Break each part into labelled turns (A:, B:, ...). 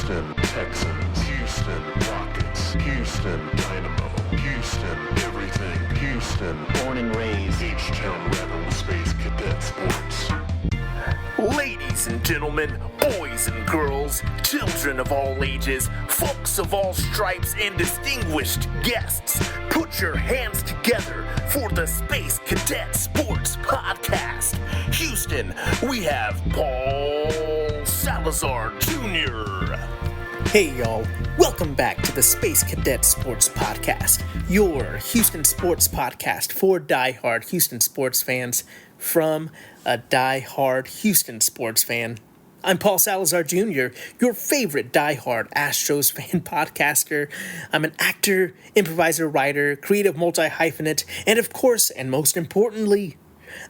A: Houston Texans, Houston Rockets, Houston Dynamo, Houston everything, Houston born and raised, H-Town Rebel Space Cadet Sports.
B: Ladies and gentlemen, boys and girls, children of all ages, folks of all stripes, and distinguished guests, put your hands together for the Space Cadet Sports Podcast. Houston, we have Paul Salazar Jr.
C: Hey y'all, welcome back to the Space Cadet Sports Podcast, your Houston sports podcast for die-hard Houston sports fans from a die-hard Houston sports fan. I'm Paul Salazar Jr., your favorite die-hard Astros fan podcaster. I'm an actor, improviser, writer, creative multi-hyphenate, and of course, and most importantly,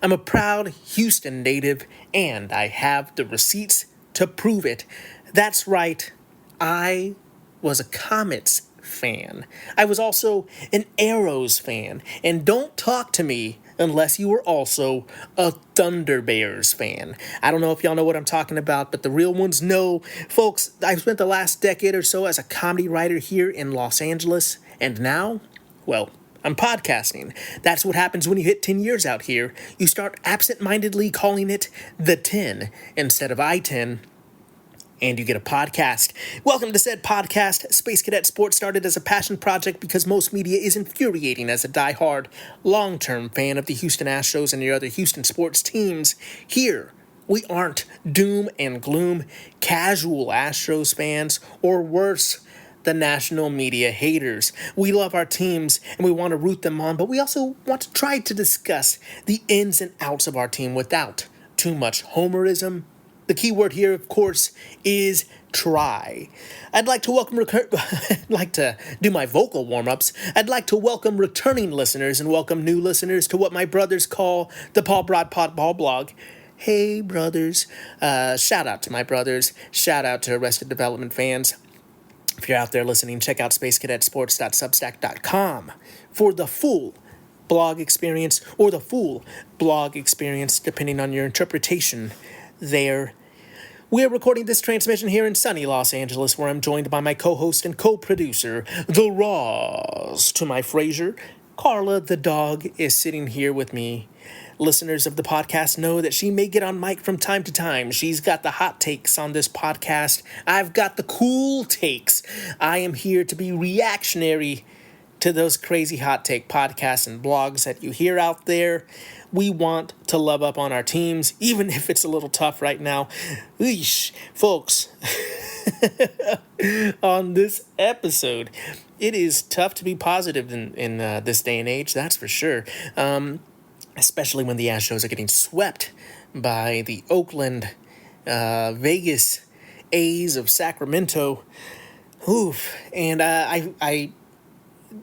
C: I'm a proud Houston native, and I have the receipts to prove it. That's right, I was a Comets fan. I was also an Arrows fan, and don't talk to me unless you were also a Thunder Bears fan. I don't know if y'all know what I'm talking about, but the real ones know. Folks, I've spent the last decade or so as a comedy writer here in Los Angeles, and now, well, I'm podcasting. That's what happens when you hit 10 years out here. You start absent-mindedly calling it the 10 instead of I-10, and you get a podcast. Welcome to said podcast. Space Cadet Sports started as a passion project because most media is infuriating as a die-hard, long-term fan of the Houston Astros and your other Houston sports teams. Here, we aren't doom and gloom, casual Astros fans, or worse, the national media haters. We love our teams and we want to root them on, but we also want to try to discuss the ins and outs of our team without too much homerism. The key word here, of course, is try. I'd like to do my vocal warm-ups. I'd like to welcome returning listeners and welcome new listeners to what my brothers call the Paul Broad Pod Ball Blog. Hey, brothers. Shout out to my brothers. Shout out to Arrested Development fans. If you're out there listening, check out spacecadetsports.substack.com for the full blog experience, or the full blog experience, depending on your interpretation there. We're recording this transmission here in sunny Los Angeles, where I'm joined by my co-host and co-producer, the Ross to my Frasier. Carla, the dog, is sitting here with me. Listeners of the podcast know that she may get on mic from time to time. She's got the hot takes on this podcast. I've got the cool takes. I am here to be reactionary to those crazy hot take podcasts and blogs that you hear out there. We want to love up on our teams, even if it's a little tough right now. Eesh, folks, on this episode, it is tough to be positive in this day and age, that's for sure. Especially when the Astros are getting swept by the Oakland, Vegas A's of Sacramento. Oof. And I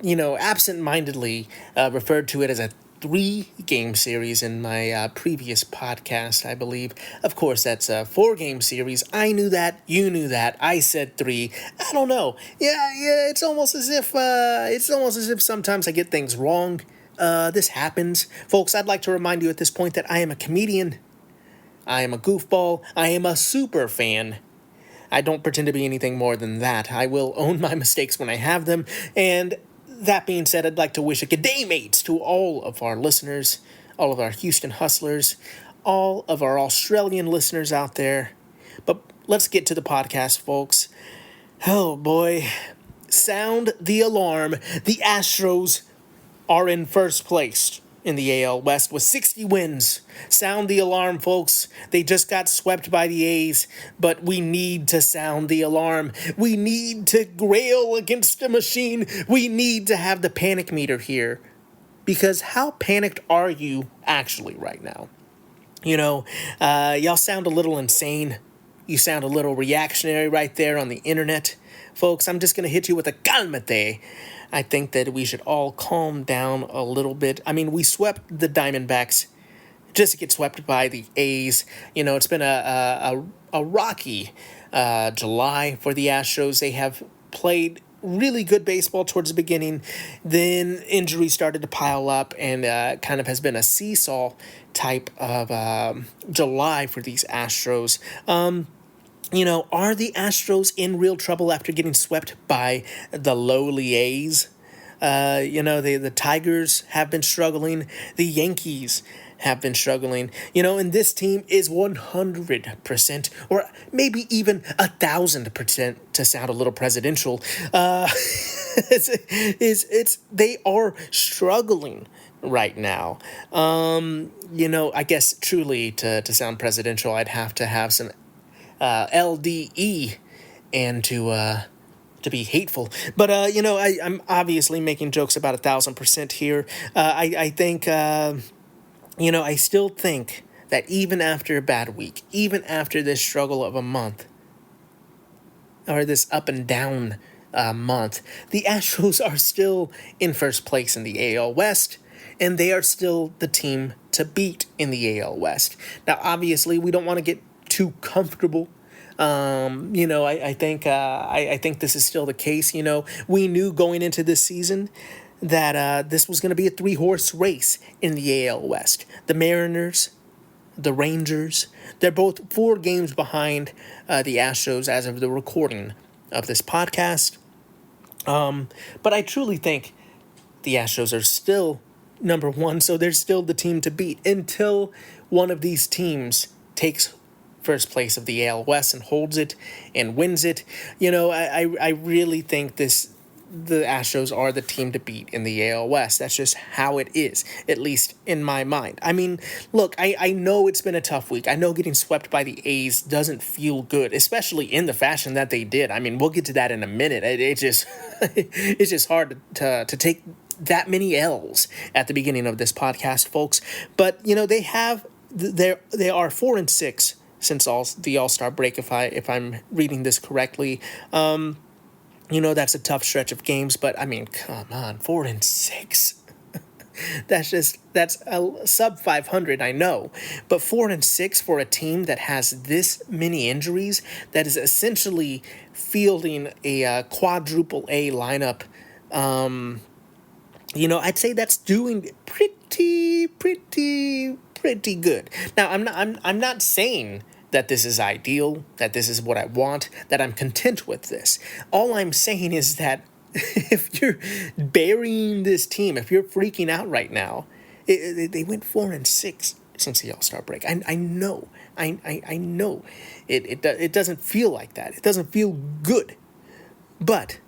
C: absent-mindedly referred to it as a 3-game series in my previous podcast, I believe. Of course, that's a 4-game series. I knew that. You knew that. I said 3. I don't know. Yeah. It's almost as if sometimes I get things wrong. This happens. Folks, I'd like to remind you at this point that I am a comedian. I am a goofball. I am a super fan. I don't pretend to be anything more than that. I will own my mistakes when I have them. And that being said, I'd like to wish a good day, mates, to all of our listeners, all of our Houston hustlers, all of our Australian listeners out there. But let's get to the podcast, folks. Oh, boy. Sound the alarm. The Astros are in first place in the AL West with 60 wins. Sound the alarm, folks. They just got swept by the A's, but we need to sound the alarm. We need to rail against the machine. We need to have the panic meter here. Because how panicked are you actually right now? Y'all sound a little insane. You sound a little reactionary right there on the internet. Folks, I'm just going to hit you with a calmate. I think that we should all calm down a little bit. I mean, we swept the Diamondbacks just to get swept by the A's. It's been a rocky July for the Astros. They have played really good baseball towards the beginning. Then injuries started to pile up, and kind of has been a seesaw type of July for these Astros. Are the Astros in real trouble after getting swept by the lowly A's? The Tigers have been struggling. The Yankees have been struggling. And this team is 100%, or maybe even 1,000%, to sound a little presidential. They are struggling right now. I guess truly to sound presidential, I'd have to have some LDE and to be hateful. But, I'm obviously making jokes about 1,000% here. I think, I still think that even after a bad week, even after this struggle of a month, or this up and down month, the Astros are still in first place in the AL West, and they are still the team to beat in the AL West. Now, obviously, we don't want to get too comfortable. I think this is still the case. We knew going into this season that this was going to be a 3-horse race in the AL West. The Mariners, the Rangers, they're both 4 games behind the Astros as of the recording of this podcast. But I truly think the Astros are still number 1, so they're still the team to beat until one of these teams takes first place of the AL West and holds it and wins it. I really think the Astros are the team to beat in the AL West. That's just how it is, at least in my mind. I mean, look, I know it's been a tough week. I know getting swept by the A's doesn't feel good, especially in the fashion that they did. I mean, we'll get to that in a minute. It's just hard to take that many L's at the beginning of this podcast, folks. But, they are 4-6 since the All-Star break, if I'm reading this correctly. That's a tough stretch of games, but I mean, come on, 4-6. that's a sub 500, I know, but 4-6 for a team that has this many injuries, that is essentially fielding a quadruple A lineup. I'd say that's doing pretty good. Now, I'm not saying that this is ideal, that this is what I want, that I'm content with this. All I'm saying is that if you're burying this team, if you're freaking out right now, they went 4-6 since the All-Star break. I know. I know. It doesn't feel like that. It doesn't feel good. But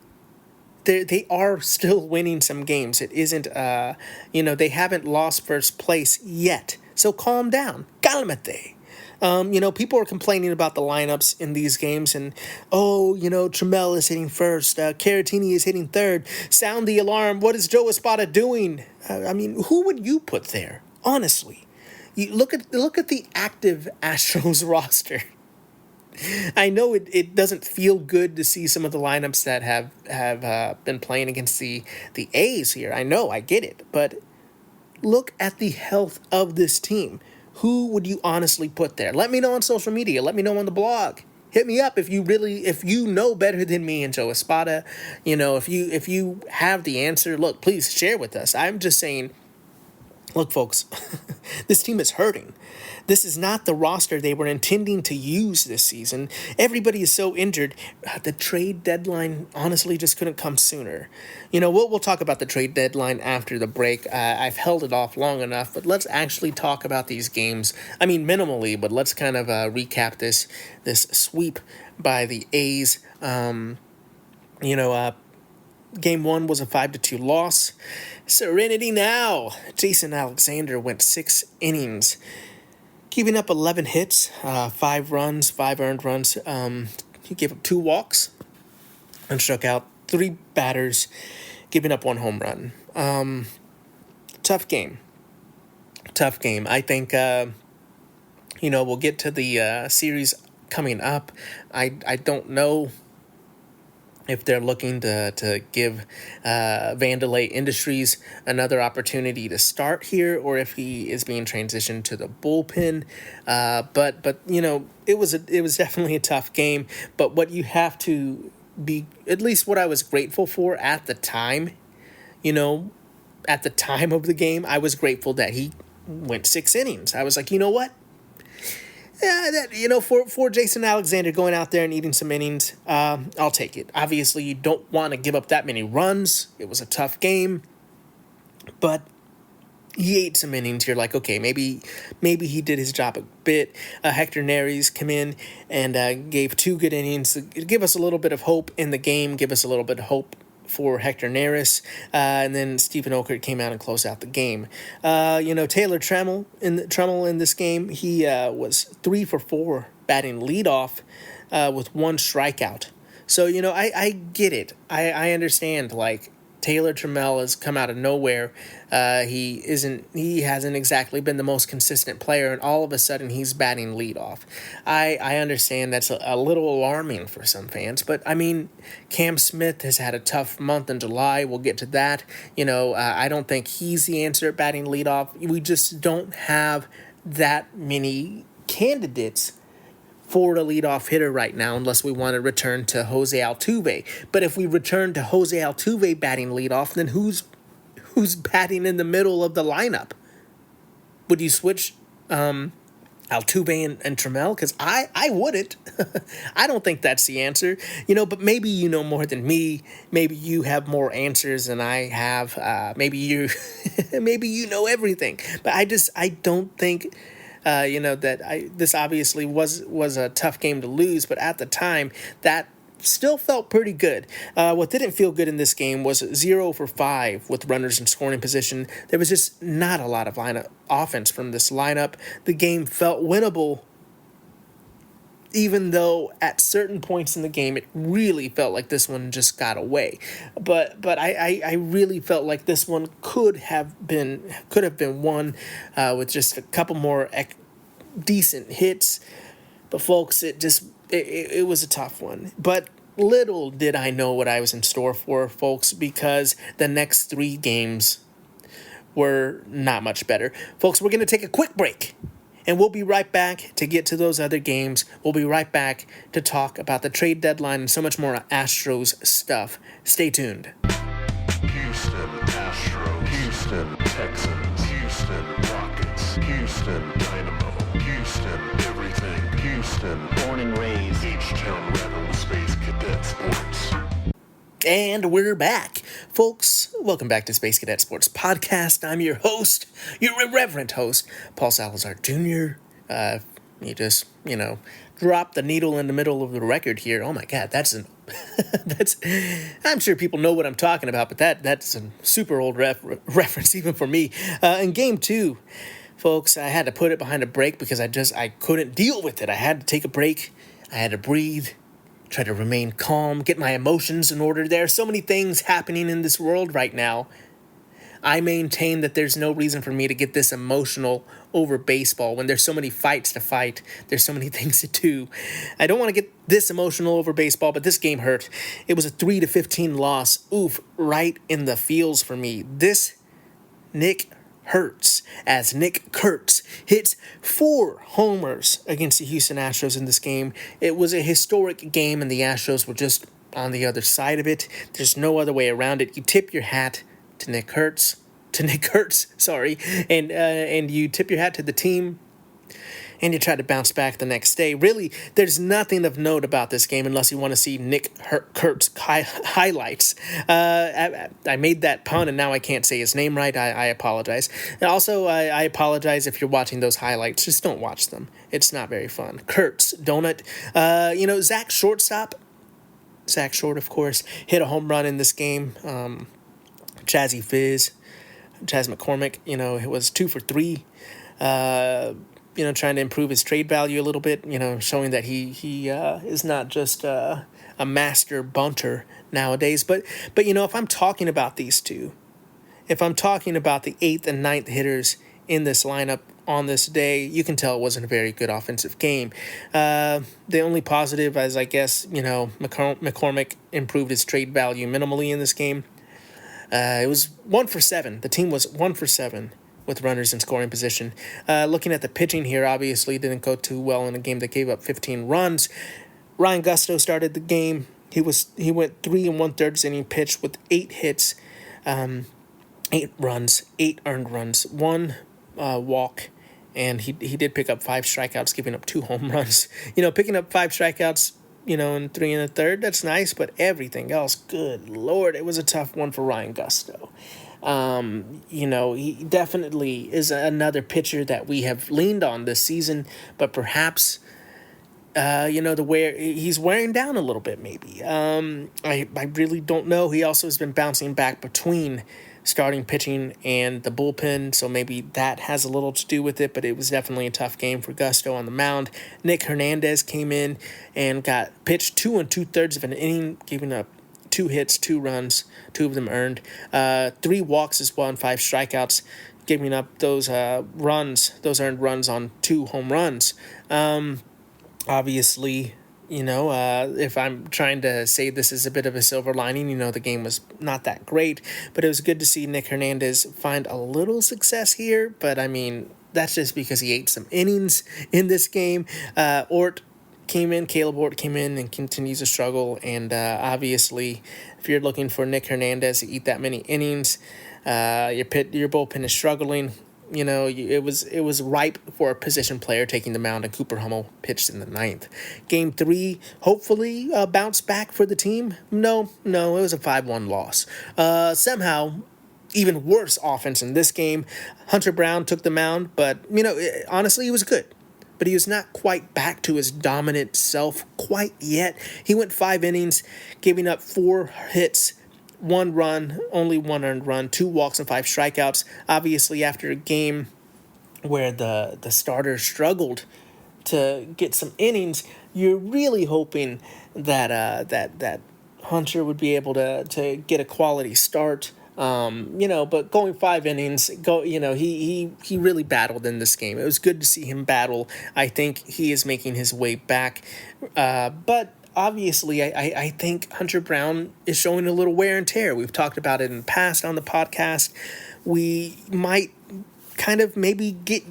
C: they are still winning some games. It isn't, they haven't lost first place yet. So calm down. Calmate. People are complaining about the lineups in these games, and Trammell is hitting first, Caratini is hitting third. Sound the alarm! What is Joe Espada doing? Who would you put there? Honestly, you look at the active Astros roster. I know it doesn't feel good to see some of the lineups that have been playing against the A's here. I know, I get it, but look at the health of this team. Who would you honestly put there? Let me know on social media. Let me know on the blog. Hit me up if you know better than me and Joe Espada. If you have the answer, look, please share with us. I'm just saying, look, folks, this team is hurting. This is not the roster they were intending to use this season. Everybody is so injured. The trade deadline honestly just couldn't come sooner. We'll talk about the trade deadline after the break. I've held it off long enough, but let's actually talk about these games. I mean, minimally, but let's kind of recap this sweep by the A's. Game 1 was a 5-2 loss. Serenity now. Jason Alexander went 6 innings, giving up 11 hits, 5 runs, 5 earned runs. He gave up 2 walks and struck out 3 batters, giving up 1 home run. Tough game. I think, we'll get to the series coming up. I don't know if they're looking to give Vandelay Industries another opportunity to start here, or if he is being transitioned to the bullpen. But it was definitely a tough game. But what you have to be, at least what I was grateful for at the time, at the time of the game, I was grateful that he went 6 innings. I was like, you know what? Yeah, for Jason Alexander going out there and eating some innings, I'll take it. Obviously, you don't want to give up that many runs. It was a tough game, but he ate some innings. You're like, okay, maybe he did his job a bit. Hector Neris came in and gave 2 good innings. Give us a little bit of hope in the game. Give us a little bit of hope for Hector Neris, and then Stephen Okert came out and closed out the game. Taylor Trammell in this game, he was 3 for 4 batting leadoff with 1 strikeout. So I get it. I understand, like, Taylor Trammell has come out of nowhere. He hasn't exactly been the most consistent player, and all of a sudden he's batting leadoff. I understand that's a little alarming for some fans, but I mean, Cam Smith has had a tough month in July. We'll get to that. I don't think he's the answer at batting leadoff. We just don't have that many candidates for a leadoff hitter right now, unless we want to return to Jose Altuve. But if we return to Jose Altuve batting leadoff, then who's batting in the middle of the lineup? Would you switch Altuve and Trammell? Because I wouldn't. I don't think that's the answer. But maybe you know more than me. Maybe you have more answers than I have. Maybe you know everything. But I don't think. This obviously was a tough game to lose, but at the time, that still felt pretty good. What didn't feel good in this game was 0 for 5 with runners in scoring position. There was just not a lot of lineup offense from this lineup. The game felt winnable, even though at certain points in the game it really felt like this one just got away. But I really felt like this one could have been won with just a couple more decent hits. But folks, it was a tough one. But little did I know what I was in store for, folks, because the next 3 games were not much better. Folks, we're going to take a quick break. And we'll be right back to get to those other games. We'll be right back to talk about the trade deadline and so much more Astros stuff. Stay tuned.
A: Houston Astros, Houston Texans, Houston Rockets, Houston Dynamo, Houston everything, Houston born and raised, H-Town Rebel Space Cadet Sports.
C: And we're back. Folks, welcome back to Space Cadet Sports Podcast. I'm your host, your irreverent host, Paul Salazar Jr. You just, dropped the needle in the middle of the record here. Oh my God, I'm sure people know what I'm talking about, but that's a super old reference even for me. In game 2, folks, I had to put it behind a break because I couldn't deal with it. I had to take a break. I had to breathe. Try to remain calm, get my emotions in order. There are so many things happening in this world right now. I maintain that there's no reason for me to get this emotional over baseball when there's so many fights to fight. There's so many things to do. I don't want to get this emotional over baseball, but this game hurt. It was a 3-15 loss. Oof, right in the feels for me. This Nick hurts as Nick Kurtz hits 4 homers against the Houston Astros in this game. It was a historic game, and the Astros were just on the other side of it. There's no other way around it. You tip your hat to Nick Kurtz, and you tip your hat to the team, and you try to bounce back the next day. Really, there's nothing of note about this game unless you want to see Nick Kurtz highlights. I made that pun, and now I can't say his name right. I apologize. And also, I apologize if you're watching those highlights. Just don't watch them. It's not very fun. Kurtz, donut. Zach Short, of course, hit a home run in this game. Chaz McCormick, it was 2 for 3. Trying to improve his trade value a little bit, showing that he is not just a master bunter nowadays. But if I'm talking about these two, if I'm talking about the 8th and 9th hitters in this lineup on this day, you can tell it wasn't a very good offensive game. The only positive is, I guess, McCormick improved his trade value minimally in this game. It was 1 for 7. The team was 1 for 7. With runners in scoring position. Looking at the pitching here, obviously didn't go too well in a game that gave up 15 runs. Ryan Gusto started the game. He went 3 1/3 inning pitch with 8 hits, 8 runs, 8 earned runs, 1 walk, and he did pick up 5 strikeouts, giving up 2 home runs. Picking up 5 strikeouts, in 3 1/3, that's nice, but everything else, good Lord, it was a tough one for Ryan Gusto. He definitely is another pitcher that we have leaned on this season, but perhaps, he's wearing down a little bit, maybe. I really don't know. He also has been bouncing back between starting pitching and the bullpen, so maybe that has a little to do with it, but it was definitely a tough game for Gusto on the mound. Nick Hernandez came in and got pitched 2 2/3 of an inning, giving up 2 hits, 2 runs, 2 of them earned, 3 walks as well, and 5 strikeouts, giving up those earned runs on 2 home runs. Obviously, if I'm trying to say this is a bit of a silver lining, the game was not that great, but it was good to see Nick Hernandez find a little success here. But I mean, that's just because he ate some innings in this game. Caleb Ort came in and continues to struggle. And obviously, if you're looking for Nick Hernandez to eat that many innings, your bullpen is struggling. It was ripe for a position player taking the mound, and Cooper Hummel pitched in the 9th. Game 3, hopefully bounce back for the team. No, it was a 5-1 loss. Somehow, even worse offense in this game. Hunter Brown took the mound, but, honestly, he was good. But he was not quite back to his dominant self quite yet. He went 5 innings, giving up 4 hits, 1 run, only 1 earned run, 2 walks and 5 strikeouts. Obviously, after a game where the starter struggled to get some innings, you're really hoping that Hunter would be able to get a quality start. But going 5 innings, he really battled in this game. It was good to see him battle. I think he is making his way back, but obviously, I think Hunter Brown is showing a little wear and tear. We've talked about it in the past on the podcast. We might kind of maybe get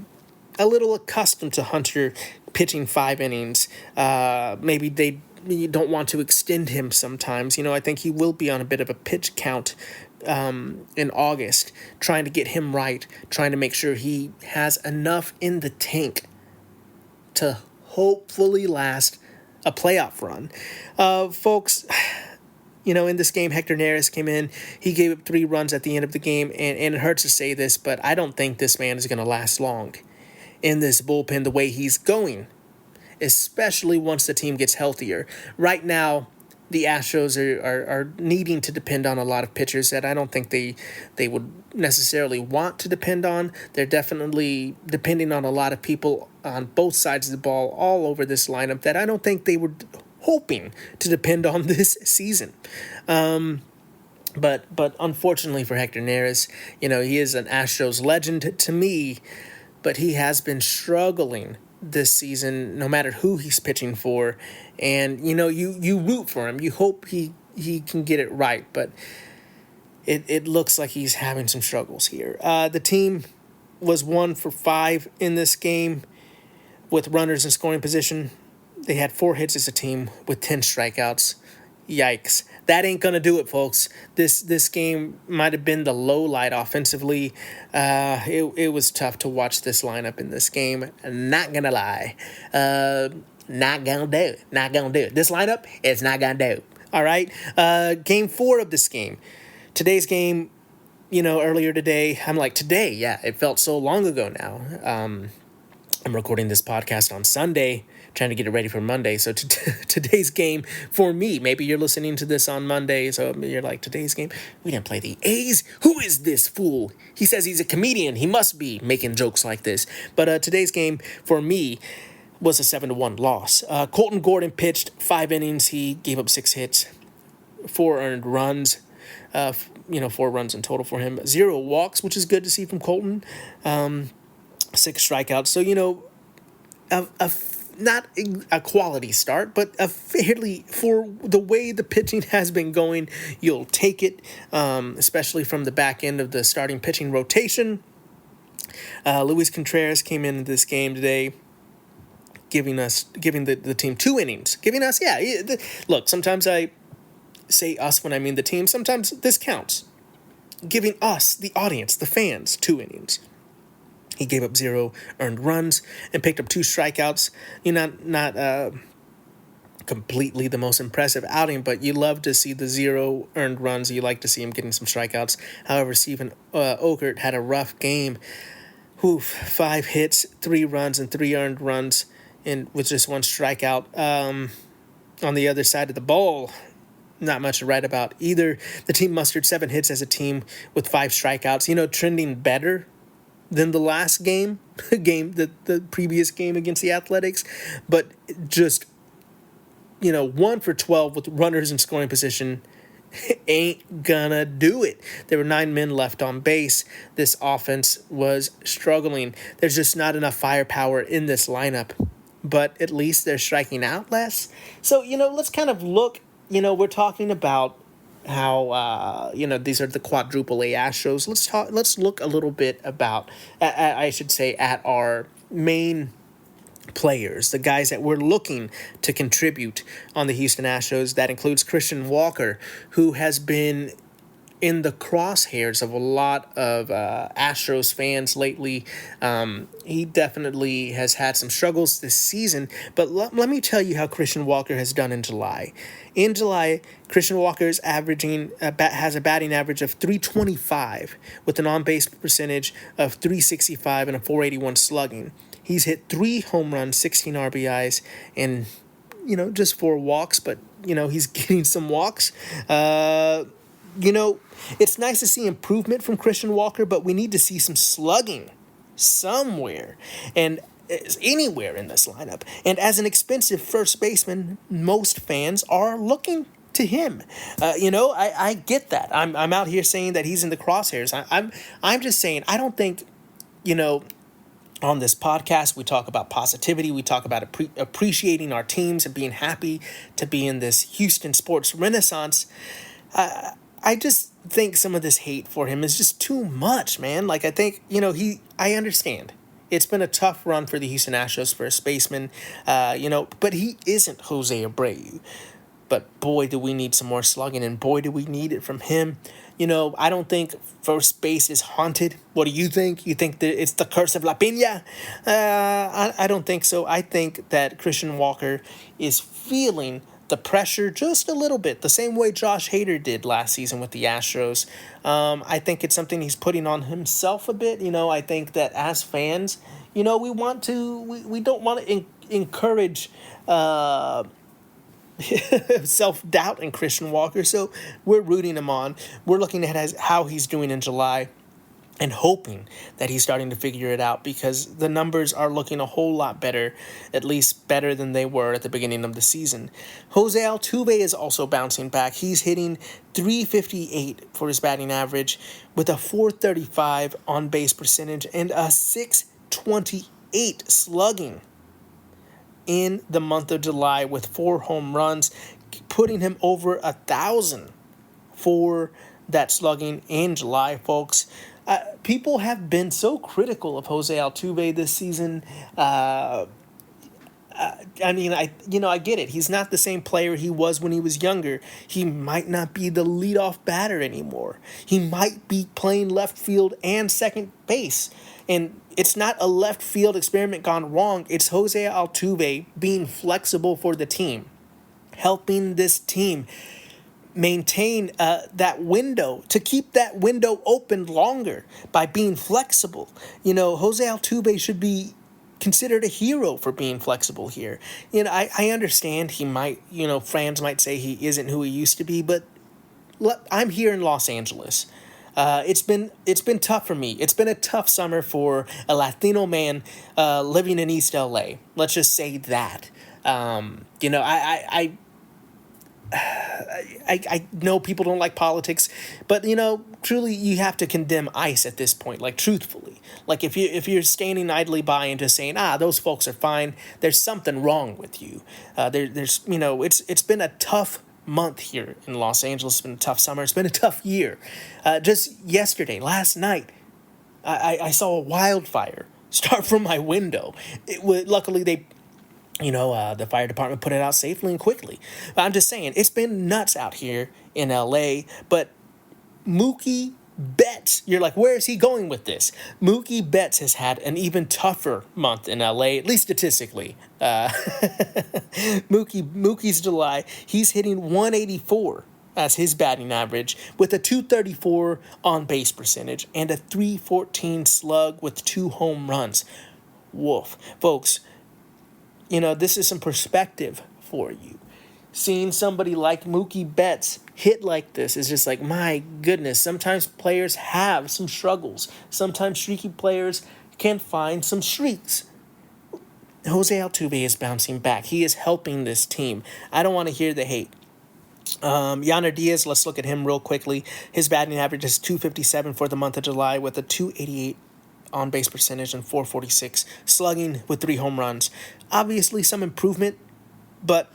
C: a little accustomed to Hunter pitching 5 innings. Maybe you don't want to extend him sometimes. I think he will be on a bit of a pitch count in August, trying to get him right, trying to make sure he has enough in the tank to hopefully last a playoff run. Folks, in this game, Hector Neris came in. He gave up 3 runs at the end of the game, and it hurts to say this, but I don't think this man is going to last long in this bullpen the way he's going, especially once the team gets healthier. Right now, the Astros are needing to depend on a lot of pitchers that I don't think they would necessarily want to depend on. They're definitely depending on a lot of people on both sides of the ball all over this lineup that I don't think they were hoping to depend on this season. But unfortunately for Hector Neris, he is an Astros legend to me, but he has been struggling this season no matter who he's pitching for. And, you root for him. You hope he can get it right, but it looks like he's having some struggles here. The team was 1 for 5 in this game with runners in scoring position. They had 4 hits as a team with 10 strikeouts. Yikes. That ain't going to do it, folks. This game might have been the low light offensively. It was tough to watch this lineup in this game. Not going to lie. Not going to do it. This lineup is not going to do it. All right? Game 4 of this game. Today's game, earlier today. I'm like, today? Yeah, it felt so long ago now. I'm recording this podcast on Sunday, trying to get it ready for Monday. So today's game for me, maybe you're listening to this on Monday, so you're like, today's game? We didn't play the A's? Who is this fool? He says he's a comedian. He must be making jokes like this. But today's game for me was a 7-1 loss. Colton Gordon pitched 5 innings. He gave up 6 hits, 4 earned runs. 4 runs in total for him. 0 walks, which is good to see from Colton. 6 strikeouts. So, not a quality start, but a fairly, for the way the pitching has been going, you'll take it, especially from the back end of the starting pitching rotation. Luis Contreras came into this game today, giving the team 2 innings. Look, sometimes I say us when I mean the team. Sometimes this counts. Giving us, the audience, the fans, 2 innings. He gave up 0 earned runs and picked up 2 strikeouts. Not completely the most impressive outing, but you love to see the 0 earned runs. You like to see him getting some strikeouts. However, Stephen Ogert had a rough game. 5 hits, 3 runs, and 3 earned runs, and with just 1 strikeout. On the other side of the ball, not much to write about either. The team mustered 7 hits as a team with 5 strikeouts. Trending better than the last game, the previous game against the Athletics, but just 1 for 12 with runners in scoring position ain't gonna do it. There were 9 men left on base. This offense was struggling. There's just not enough firepower in this lineup, but at least they're striking out less. So, let's kind of look, we're talking about how, these are the quadruple A Astros. Let's look a little bit about, I should say, at our main players, the guys that we're looking to contribute on the Houston Astros. That includes Christian Walker, who has been in the crosshairs of a lot of Astros fans lately. He definitely has had some struggles this season, but let me tell you how Christian Walker has done in July. In July, Christian Walker is has a batting average of .325 with an on-base percentage of .365 and a .481 slugging. He's hit 3 home runs, 16 RBIs, and, just 4 walks, but, he's getting some walks. It's nice to see improvement from Christian Walker, but we need to see some slugging somewhere and anywhere in this lineup. And as an expensive first baseman, most fans are looking to him. I get that. I'm out here saying that he's in the crosshairs. I'm just saying, I don't think, on this podcast, we talk about positivity. We talk about appreciating our teams and being happy to be in this Houston sports renaissance. I just think some of this hate for him is just too much, man. I think, I understand. It's been a tough run for the Houston Astros first baseman, but he isn't Jose Abreu. But boy, do we need some more slugging, and boy, do we need it from him. I don't think first base is haunted. What do you think? You think that it's the curse of La Piña? I don't think so. I think that Christian Walker is feeling the pressure just a little bit, the same way Josh Hader did last season with the Astros. I think it's something he's putting on himself a bit. I think that as fans, we don't want to encourage self-doubt in Christian Walker, so we're rooting him on. We're looking at how he's doing in July and hoping that he's starting to figure it out, because the numbers are looking a whole lot better, at least better than they were at the beginning of the season. Jose Altuve is also bouncing back. He's hitting .358 for his batting average with a .435 on-base percentage and a .628 slugging in the month of July with 4 home runs, putting him over 1,000 for that slugging in July, folks. People have been so critical of Jose Altuve this season. I get it. He's not the same player he was when he was younger. He might not be the leadoff batter anymore. He might be playing left field and second base. And it's not a left field experiment gone wrong. It's Jose Altuve being flexible for the team, helping this team maintain that window, to keep that window open longer by being flexible. Jose Altuve should be considered a hero for being flexible here. I understand he might, fans might say he isn't who he used to be, but I'm here in Los Angeles. It's been tough for me. It's been a tough summer for a Latino man living in East LA. Let's just say that. I know people don't like politics, but truly you have to condemn ICE at this point. Truthfully, if you're standing idly by and just saying, those folks are fine, there's something wrong with you. It's been a tough month here in Los Angeles. It's been a tough summer. It's been a tough year. Just last night, I saw a wildfire start from my window. Luckily they. The fire department put it out safely and quickly. But I'm just saying, it's been nuts out here in LA. But Mookie Betts, you're like, where is he going with this? Mookie Betts has had an even tougher month in LA, at least statistically. Mookie's July, he's hitting 184 as his batting average with a 234 on base percentage and a 314 slug with 2 home runs. Woof. Folks, this is some perspective for you. Seeing somebody like Mookie Betts hit like this is just like, my goodness. Sometimes players have some struggles. Sometimes streaky players can find some streaks. Jose Altuve is bouncing back. He is helping this team. I don't want to hear the hate. Yainer Diaz, let's look at him real quickly. His batting average is 257 for the month of July with a 288 on base percentage and 446 slugging with 3 home runs. Obviously some improvement, but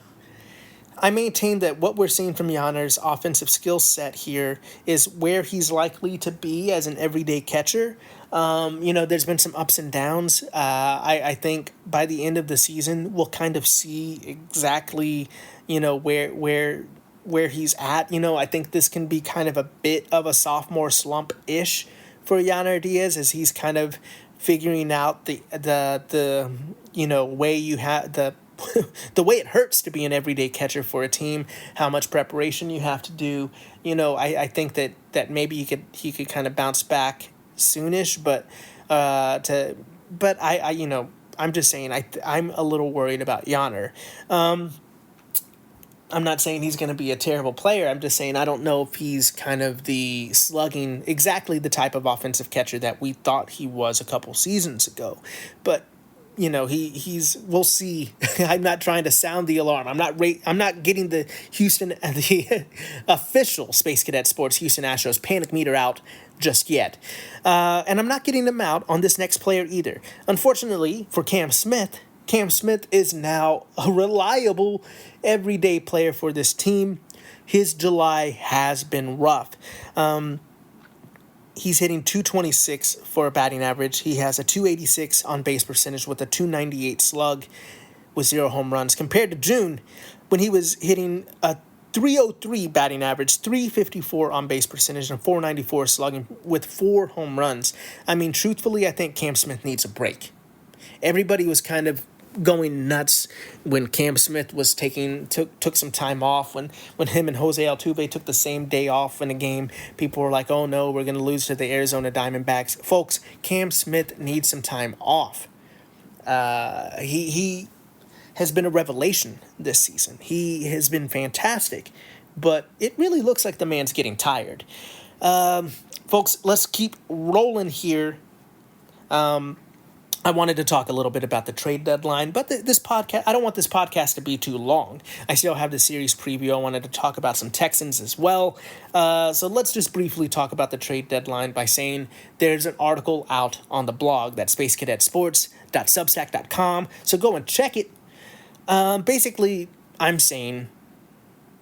C: I maintain that what we're seeing from Yainer's offensive skill set here is where he's likely to be as an everyday catcher. There's been some ups and downs. I think by the end of the season, we'll kind of see exactly, where he's at. I think this can be kind of a bit of a sophomore slump-ish for Yainer Diaz as he's kind of figuring out the way you have the way it hurts to be an everyday catcher for a team, how much preparation you have to do. I think that maybe he could kind of bounce back soonish, but I'm just saying I'm a little worried about Yainer. I'm not saying he's going to be a terrible player. I'm just saying I don't know if he's kind of the slugging, exactly the type of offensive catcher that we thought he was a couple seasons ago. But we'll see. I'm not trying to sound the alarm. I'm not getting the official Space Cadet Sports Houston Astros panic meter out just yet. And I'm not getting them out on this next player either. Unfortunately for Cam Smith is now a reliable everyday player for this team. His July has been rough. He's hitting 226 for a batting average. He has a 286 on base percentage with a 298 slug with 0 home runs compared to June when he was hitting a 303 batting average, 354 on base percentage, and 494 slugging with 4 home runs. I mean, truthfully, I think Cam Smith needs a break. Everybody was kind of going nuts when Cam Smith was took some time off, when him and Jose Altuve took the same day off in a game. People were like, oh no, we're going to lose to the Arizona Diamondbacks. Folks, Cam Smith needs some time off. He has been a revelation this season. He has been fantastic, but it really looks like the man's getting tired. Folks, let's keep rolling here. I wanted to talk a little bit about the trade deadline, but this podcast, I don't want this podcast to be too long. I still have the series preview. I wanted to talk about some Texans as well. So let's just briefly talk about the trade deadline by saying there's an article out on the blog, that's spacecadetsports.substack.com. So go and check it. Basically, I'm saying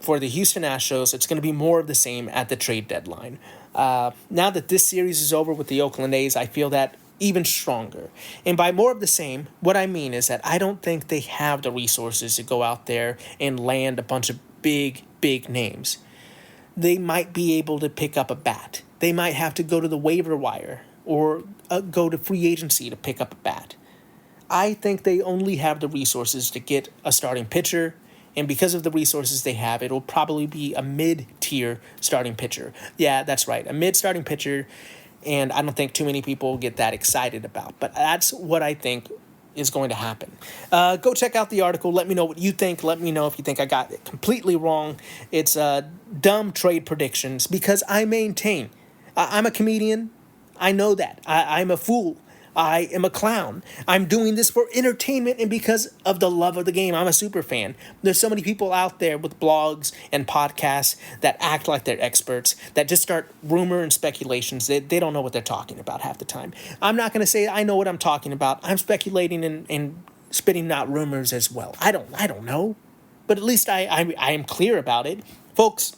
C: for the Houston Astros, it's going to be more of the same at the trade deadline. Now that this series is over with the Oakland A's, I feel that even stronger. And by more of the same, what I mean is that I don't think they have the resources to go out there and land a bunch of big names. They might be able to pick up a bat. They might have to go to the waiver wire or go to free agency to pick up a bat. I think they only have the resources to get a starting pitcher, and because of the resources they have, it'll probably be a mid-tier starting pitcher. Yeah, that's right, a mid-starting pitcher. And I don't think too many people get that excited about. But that's what I think is going to happen. Go check out the article. Let me know what you think. Let me know if you think I got it completely wrong. It's dumb trade predictions because I maintain. I'm a comedian. I know that. I'm a fool. I am a clown. I'm doing this for entertainment and because of the love of the game. I'm a super fan. There's so many people out there with blogs and podcasts that act like they're experts, that just start rumor and speculations. They don't know what they're talking about half the time. I'm not going to say I know what I'm talking about. I'm speculating and spitting out rumors as well. I don't know. But at least I am clear about it. Folks,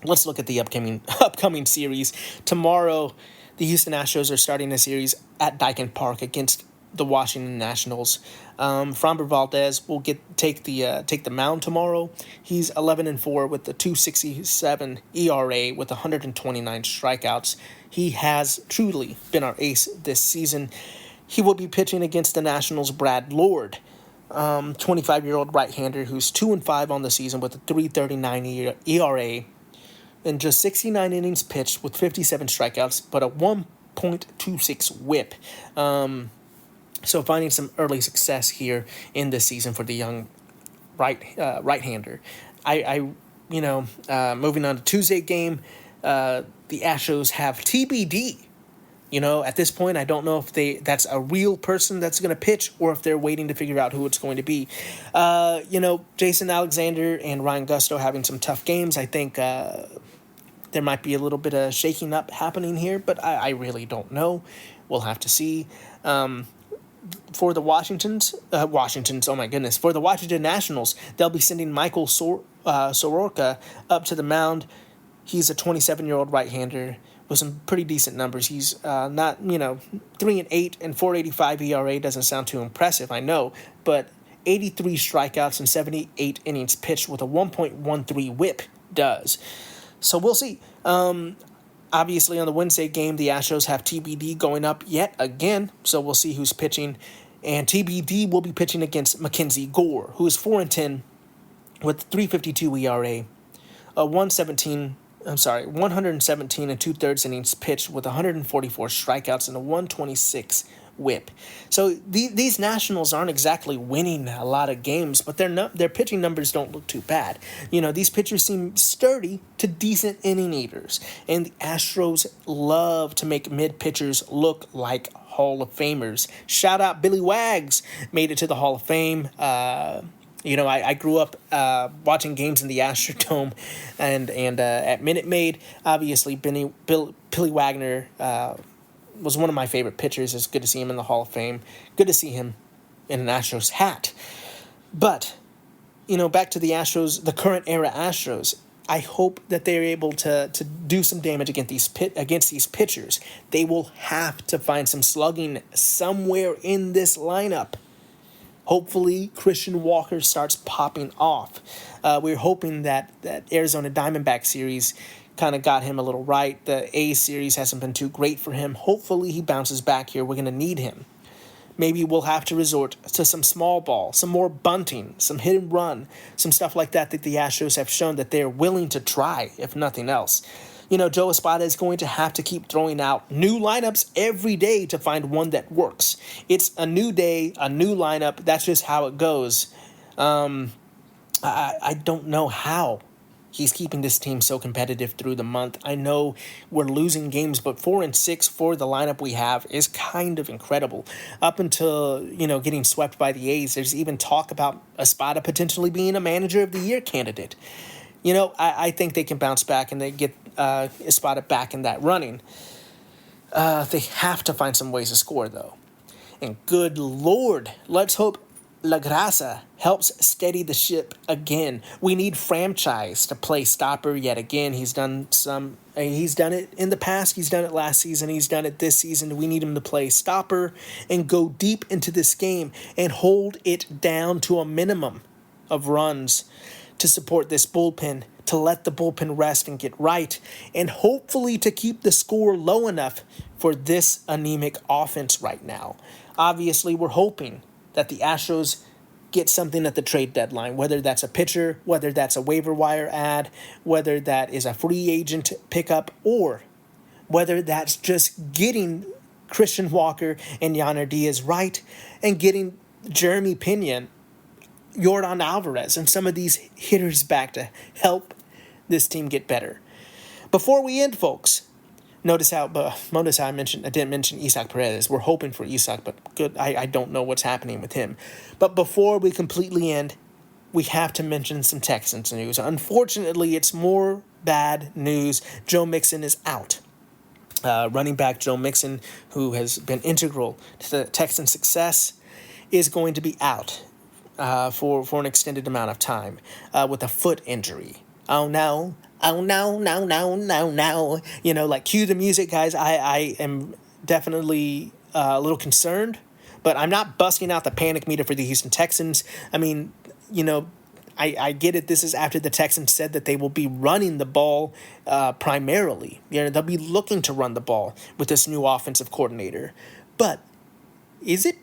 C: let's look at the upcoming series. Tomorrow, the Houston Astros are starting a series at Daikin Park against the Washington Nationals. Framber Valdez will take the mound tomorrow. He's 11-4 with the 2.67 ERA with 129 strikeouts. He has truly been our ace this season. He will be pitching against the Nationals' Brad Lord, 25-year-old right-hander who's 2-5 on the season with a 3.39 ERA and just 69 innings pitched with 57 strikeouts, but a 1.26 WHIP. So finding some early success here in this season for the young right-hander. Moving on to Tuesday game, the Astros have TBD. At this point, I don't know if that's a real person that's going to pitch or if they're waiting to figure out who it's going to be. Jason Alexander and Ryan Gusto having some tough games. I think there might be a little bit of shaking up happening here, but I really don't know. We'll have to see. For the for the Washington Nationals, they'll be sending Michael Soroka up to the mound. He's a 27-year-old right-hander with some pretty decent numbers. He's not, 3-8 and 4.85 ERA doesn't sound too impressive, I know, but 83 strikeouts and 78 innings pitched with a 1.13 WHIP does. So we'll see. Obviously, on the Wednesday game, the Astros have TBD going up yet again, so we'll see who's pitching. And TBD will be pitching against Mackenzie Gore, who is 4-10 with 3.52 ERA, 117 and 2/3 innings pitched with 144 strikeouts and a 126 WHIP. So these Nationals aren't exactly winning a lot of games, but their pitching numbers don't look too bad. These pitchers seem sturdy to decent inning eaters, and the Astros love to make mid pitchers look like Hall of Famers. Shout out Billy Wags, made it to the Hall of Fame. I grew up watching games in the Astrodome and at Minute Maid. Obviously, Billy Wagner was one of my favorite pitchers. It's good to see him in the Hall of Fame. Good to see him in an Astros hat. But, back to the Astros, the current era Astros, I hope that they're able to do some damage against these pitchers. They will have to find some slugging somewhere in this lineup. Hopefully, Christian Walker starts popping off. We're hoping that Arizona Diamondback series kind of got him a little right. The A's series hasn't been too great for him. Hopefully, he bounces back here. We're going to need him. Maybe we'll have to resort to some small ball, some more bunting, some hit and run, some stuff like that the Astros have shown that they're willing to try, if nothing else. Joe Espada is going to have to keep throwing out new lineups every day to find one that works. It's a new day, a new lineup. That's just how it goes. I don't know how he's keeping this team so competitive through the month. I know we're losing games, but 4-6 for the lineup we have is kind of incredible. Up until, getting swept by the A's, there's even talk about Espada potentially being a Manager of the Year candidate. I think they can bounce back and they get Espada back in that running. They have to find some ways to score, though. And good Lord, let's hope La Grasa helps steady the ship again. We need Franchise to play stopper yet again. He's done it in the past. He's done it last season. He's done it this season. We need him to play stopper and go deep into this game and hold it down to a minimum of runs to support this bullpen, to let the bullpen rest and get right, and hopefully to keep the score low enough for this anemic offense right now. Obviously, we're hoping that the Astros get something at the trade deadline, whether that's a pitcher, whether that's a waiver wire ad, whether that is a free agent pickup, or whether that's just getting Christian Walker and Yainer Diaz right and getting Jeremy Pena, Yordan Alvarez, and some of these hitters back to help this team get better. Before we end, folks, notice how I didn't mention Isaac Perez. We're hoping for Isaac, but good. I don't know what's happening with him. But before we completely end, we have to mention some Texans news. Unfortunately, it's more bad news. Joe Mixon is out. Running back Joe Mixon, who has been integral to the Texans' success, is going to be out for an extended amount of time with a foot injury. Oh no, cue the music, guys. I am definitely a little concerned But I'm not busting out the panic meter for the Houston Texans. I mean, I get it. This is after the Texans said that they will be running the ball primarily. They'll be looking to run the ball with this new offensive coordinator. But is it,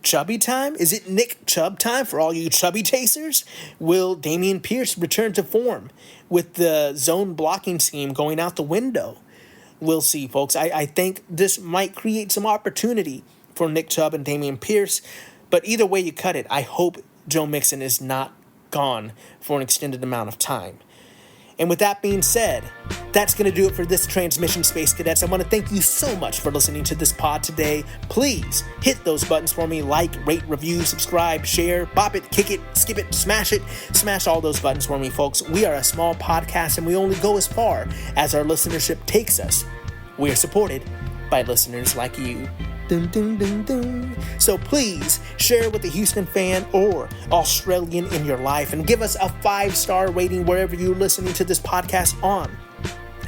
C: Chubby time? Is it Nick Chubb time for all you Chubby chasers? Will Dameon Pierce return to form with the zone blocking scheme going out the window? We'll see, folks. I think this might create some opportunity for Nick Chubb and Dameon Pierce. But either way you cut it, I hope Joe Mixon is not gone for an extended amount of time. And with that being said, that's going to do it for this transmission, Space Cadets. I want to thank you so much for listening to this pod today. Please hit those buttons for me. Like, rate, review, subscribe, share, bop it, kick it, skip it, smash it. Smash all those buttons for me, folks. We are a small podcast and we only go as far as our listenership takes us. We are supported by listeners like you. Dun, dun, dun, dun. So please share with a Houston fan or Australian in your life and give us a 5-star rating wherever you're listening to this podcast on.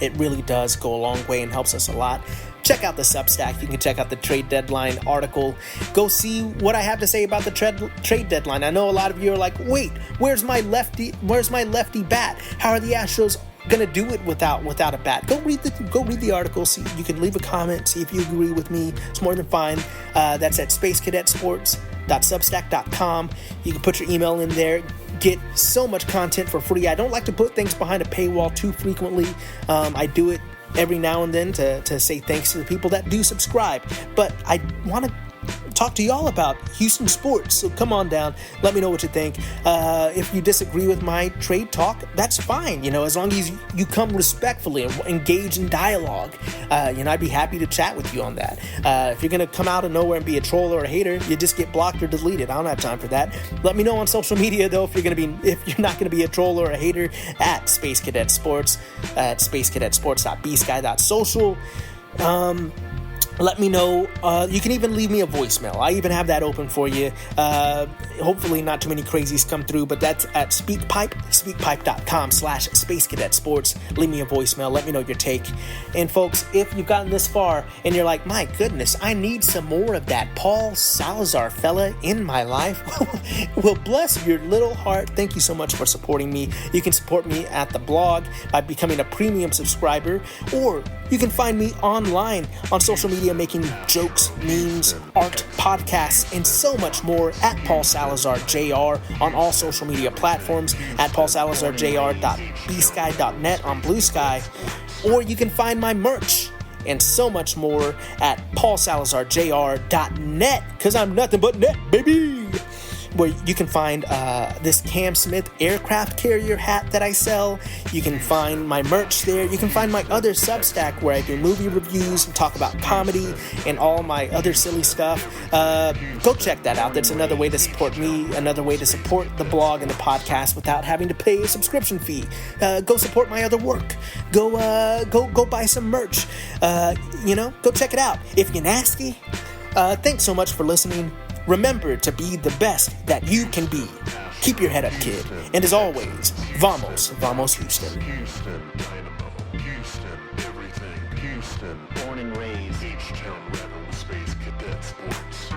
C: It really does go a long way and helps us a lot. Check out the Substack. You can check out the trade deadline article. Go see what I have to say about the trade deadline. I know a lot of you are like, wait, where's my lefty bat? How are the Astros gonna do it without a bat? Go read the article. See, you can leave a comment, see if you agree with me. It's more than fine. That's at spacecadetsports.substack.com. You can put your email in there. Get so much content for free. I don't like to put things behind a paywall too frequently. I do it every now and then to say thanks to the people that do subscribe. But I want to talk to y'all about Houston sports, so come on down, let me know what you think. If you disagree with my trade talk, that's fine, as long as you come respectfully and engage in dialogue. I'd be happy to chat with you on that. If you're gonna come out of nowhere and be a troll or a hater, you just get blocked or deleted. I don't have time for that. Let me know on social media though if you're not gonna be a troll or a hater at Space Cadet Sports, at spacecadetsports.bsky.social. Let me know. You can even leave me a voicemail. I even have that open for you. Hopefully not too many crazies come through, but that's at speakpipe.com/spacecadetsports. Leave me a voicemail. Let me know your take. And folks, if you've gotten this far and you're like, my goodness, I need some more of that Paul Salazar fella in my life. Well, bless your little heart. Thank you so much for supporting me. You can support me at the blog by becoming a premium subscriber, or you can find me online on social media making jokes, memes, art, podcasts, and so much more at Paul Salazar JR on all social media platforms, at paulsalazarjr.bsky.net on Blue Sky, or you can find my merch and so much more at paulsalazarjr.net, because I'm nothing but net, baby, where you can find this Cam Smith aircraft carrier hat that I sell. You can find my merch there. You can find my other Substack where I do movie reviews and talk about comedy and all my other silly stuff. Go check that out. That's another way to support me, another way to support the blog and the podcast without having to pay a subscription fee. Go support my other work. Go buy some merch. Go check it out. If you're nasty, thanks so much for listening. Remember to be the best that you can be. Keep your head up, kid. And as always, vamos Houston.
A: Houston Dynamo. Houston everything. Houston born and raised. H-Town Rebel Space Cadet Sports.